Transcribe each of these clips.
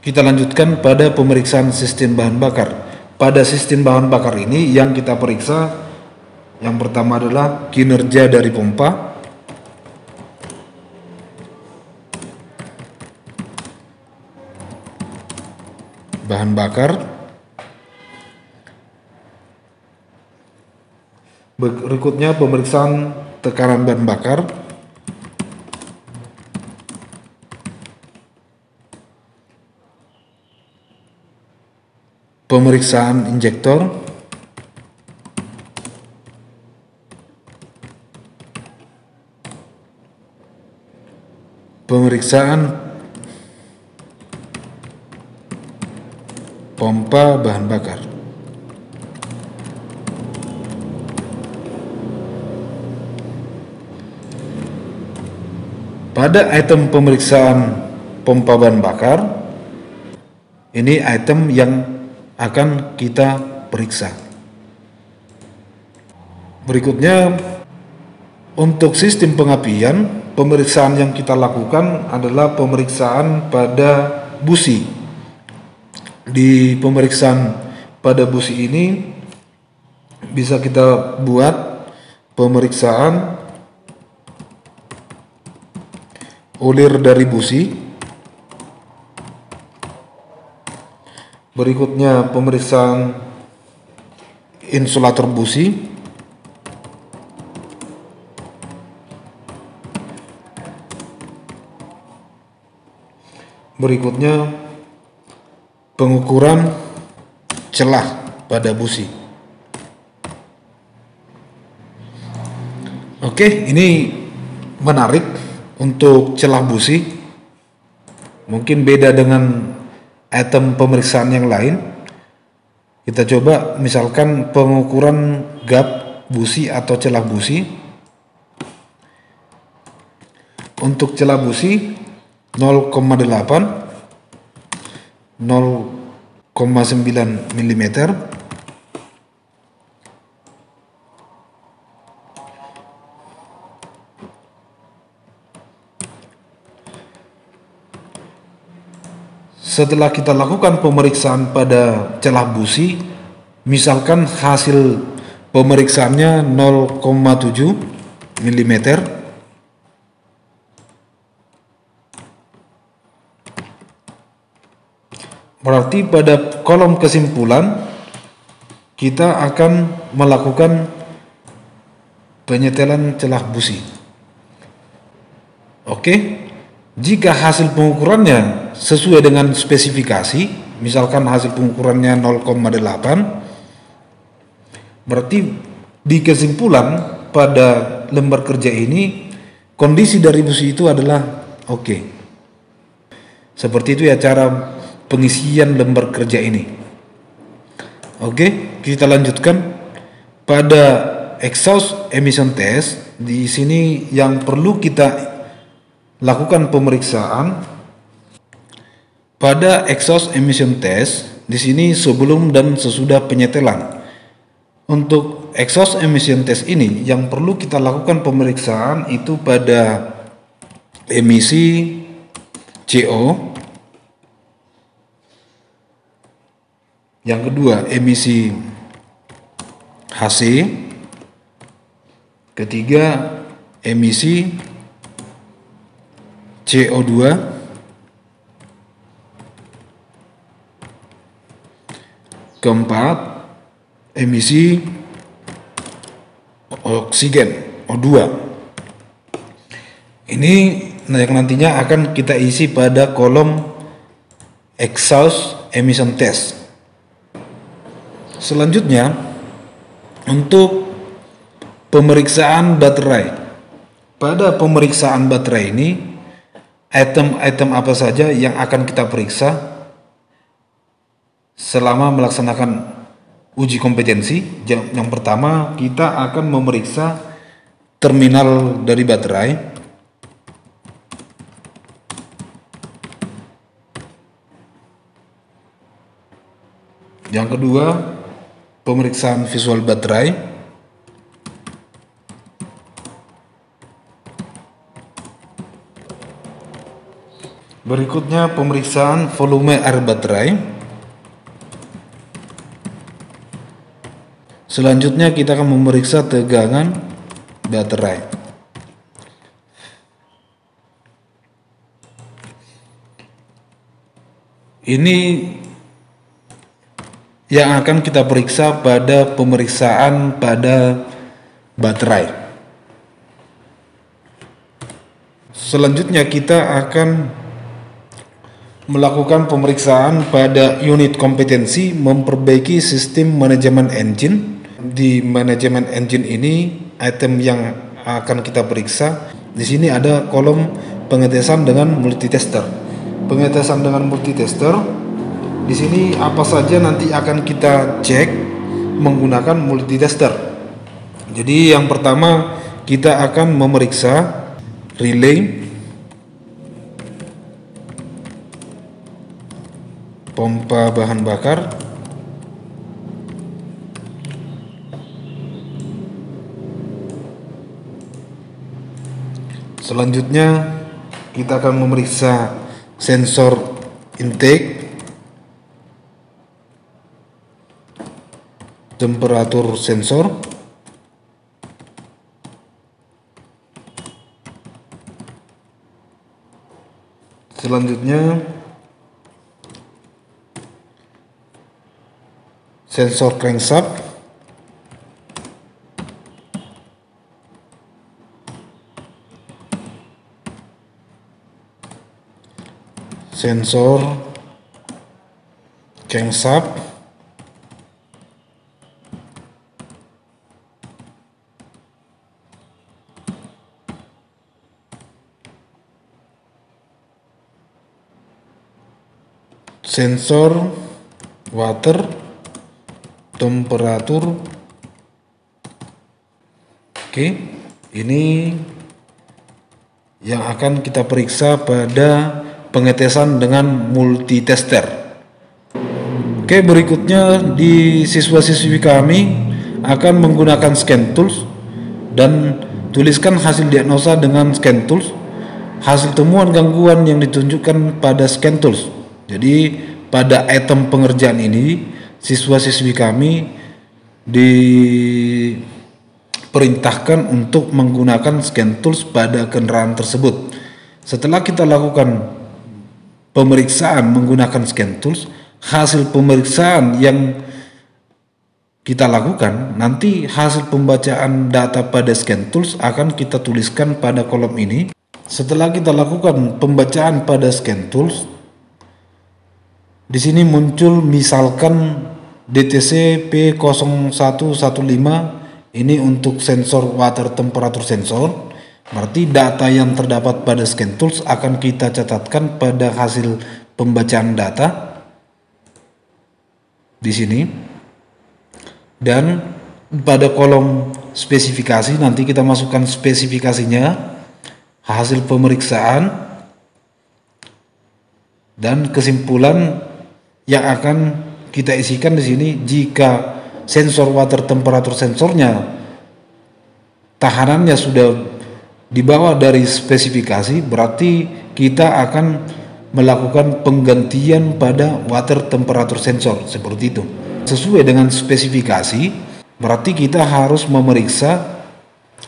Kita lanjutkan pada pemeriksaan sistem bahan bakar. Pada sistem bahan bakar ini yang kita periksa, yang pertama adalah kinerja dari pompa, bahan bakar, berikutnya pemeriksaan tekanan bahan bakar, pemeriksaan injektor, pemeriksaan pompa bahan bakar. Pada item pemeriksaan pompa bahan bakar, ini item yang akan kita periksa. Berikutnya, untuk sistem pengapian, pemeriksaan yang kita lakukan adalah pemeriksaan pada busi. Di pemeriksaan pada busi ini bisa kita buat pemeriksaan ulir dari busi. Berikutnya pemeriksaan insulator busi. Berikutnya pengukuran celah pada busi. Oke, ini menarik untuk celah busi. Mungkin beda dengan item pemeriksaan yang lain. Kita coba misalkan pengukuran gap busi atau celah busi. Untuk celah busi 0,8 0,9 mm. Setelah kita lakukan pemeriksaan pada celah busi, misalkan hasil pemeriksaannya 0,7 mm, berarti pada kolom kesimpulan kita akan melakukan penyetelan celah busi. Oke, jika hasil pengukurannya sesuai dengan spesifikasi, misalkan hasil pengukurannya 0,8, berarti di kesimpulan pada lembar kerja ini kondisi dari busi itu adalah oke. Seperti itu ya cara pengisian lembar kerja ini. Oke, kita lanjutkan pada exhaust emission test. Di sini yang perlu kita lakukan pemeriksaan pada exhaust emission test. Di sini sebelum dan sesudah penyetelan. Untuk exhaust emission test ini yang perlu kita lakukan pemeriksaan itu pada emisi CO. Yang kedua, emisi HC. Ketiga, emisi CO2. Keempat, emisi oksigen O2. Ini yang nantinya akan kita isi pada kolom exhaust emission test. Selanjutnya, untuk pemeriksaan baterai. Pada pemeriksaan baterai ini, item-item apa saja yang akan kita periksa selama melaksanakan uji kompetensi? Yang pertama, kita akan memeriksa terminal dari baterai. Yang kedua, pemeriksaan visual baterai. Berikutnya pemeriksaan volume air baterai. Selanjutnya kita akan memeriksa tegangan baterai. Ini yang akan kita periksa pada pemeriksaan pada baterai. Selanjutnya kita akan melakukan pemeriksaan pada unit kompetensi memperbaiki sistem manajemen engine. Di manajemen engine ini, item yang akan kita periksa di sini ada kolom pengetesan dengan multitester. Pengetesan dengan multitester, di sini apa saja nanti akan kita cek menggunakan multitester. Jadi yang pertama kita akan memeriksa relay, pompa bahan bakar, selanjutnya kita akan memeriksa sensor intake, temperatur sensor, selanjutnya sensor crankshaft, sensor crankshaft, sensor water, temperatur. Oke, ini yang akan kita periksa pada pengetesan dengan multitester. Oke, berikutnya di siswa-siswi kami akan menggunakan scan tools dan tuliskan hasil diagnosa dengan scan tools, hasil temuan gangguan yang ditunjukkan pada scan tools. Jadi pada item pengerjaan ini siswa-siswi kami diperintahkan untuk menggunakan scan tools pada kendaraan tersebut. Setelah kita lakukan pemeriksaan menggunakan scan tools, hasil pemeriksaan yang kita lakukan, nanti hasil pembacaan data pada scan tools akan kita tuliskan pada kolom ini. Setelah kita lakukan pembacaan pada scan tools, di sini muncul misalkan DTC P0115, ini untuk sensor water temperatur sensor. Berarti data yang terdapat pada scan tools akan kita catatkan pada hasil pembacaan data di sini. Dan pada kolom spesifikasi nanti kita masukkan spesifikasinya, hasil pemeriksaan, dan kesimpulan yang akan kita isikan di sini. Jika sensor water temperatur sensornya tahanannya sudah di bawah dari spesifikasi, berarti kita akan melakukan penggantian pada water temperatur sensor seperti itu. Sesuai dengan spesifikasi, berarti kita harus memeriksa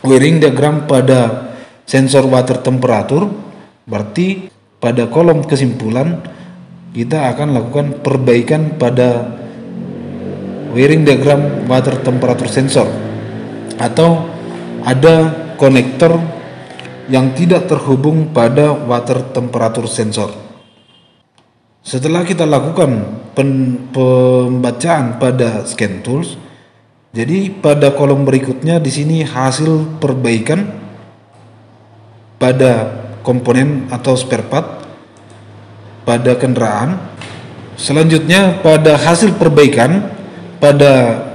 wiring diagram pada sensor water temperatur. Berarti pada kolom kesimpulan kita akan lakukan perbaikan pada wiring diagram water temperatur sensor, atau ada konektor yang tidak terhubung pada water temperatur sensor. Setelah kita lakukan pembacaan pada scan tools, jadi pada kolom berikutnya di sini hasil perbaikan pada komponen atau spare part pada kendaraan. Selanjutnya pada hasil perbaikan pada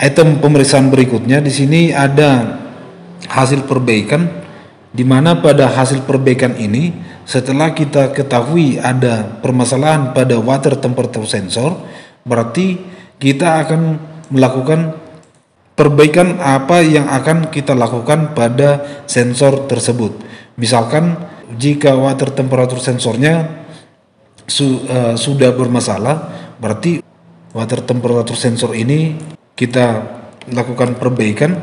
item pemeriksaan berikutnya, di sini ada hasil perbaikan, di mana pada hasil perbaikan ini setelah kita ketahui ada permasalahan pada water temperature sensor, berarti kita akan melakukan perbaikan apa yang akan kita lakukan pada sensor tersebut. Misalkan jika water temperature sensornya sudah bermasalah, berarti water temperature sensor ini kita lakukan perbaikan.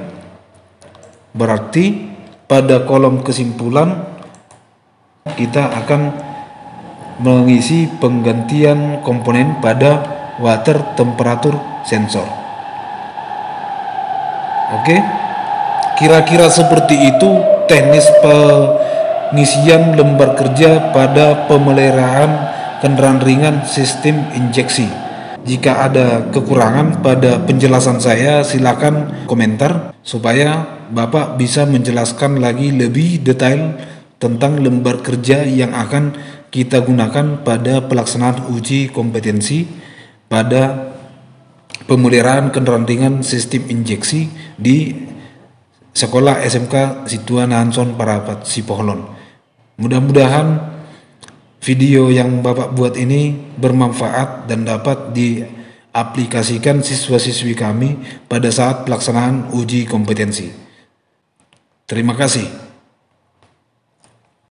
Berarti pada kolom kesimpulan kita akan mengisi penggantian komponen pada water temperature sensor. Oke, kira-kira seperti itu teknis pengisian lembar kerja pada pemeliharaan kendaraan ringan sistem injeksi. Jika ada kekurangan pada penjelasan saya, silakan komentar supaya Bapak bisa menjelaskan lagi lebih detail tentang lembar kerja yang akan kita gunakan pada pelaksanaan uji kompetensi pada pemeliharaan kendaraan ringan sistem injeksi di Sekolah SMK Situan Hanson Parapat Sipohlon. Mudah-mudahan video yang Bapak buat ini bermanfaat dan dapat diaplikasikan siswa-siswi kami pada saat pelaksanaan uji kompetensi. Terima kasih.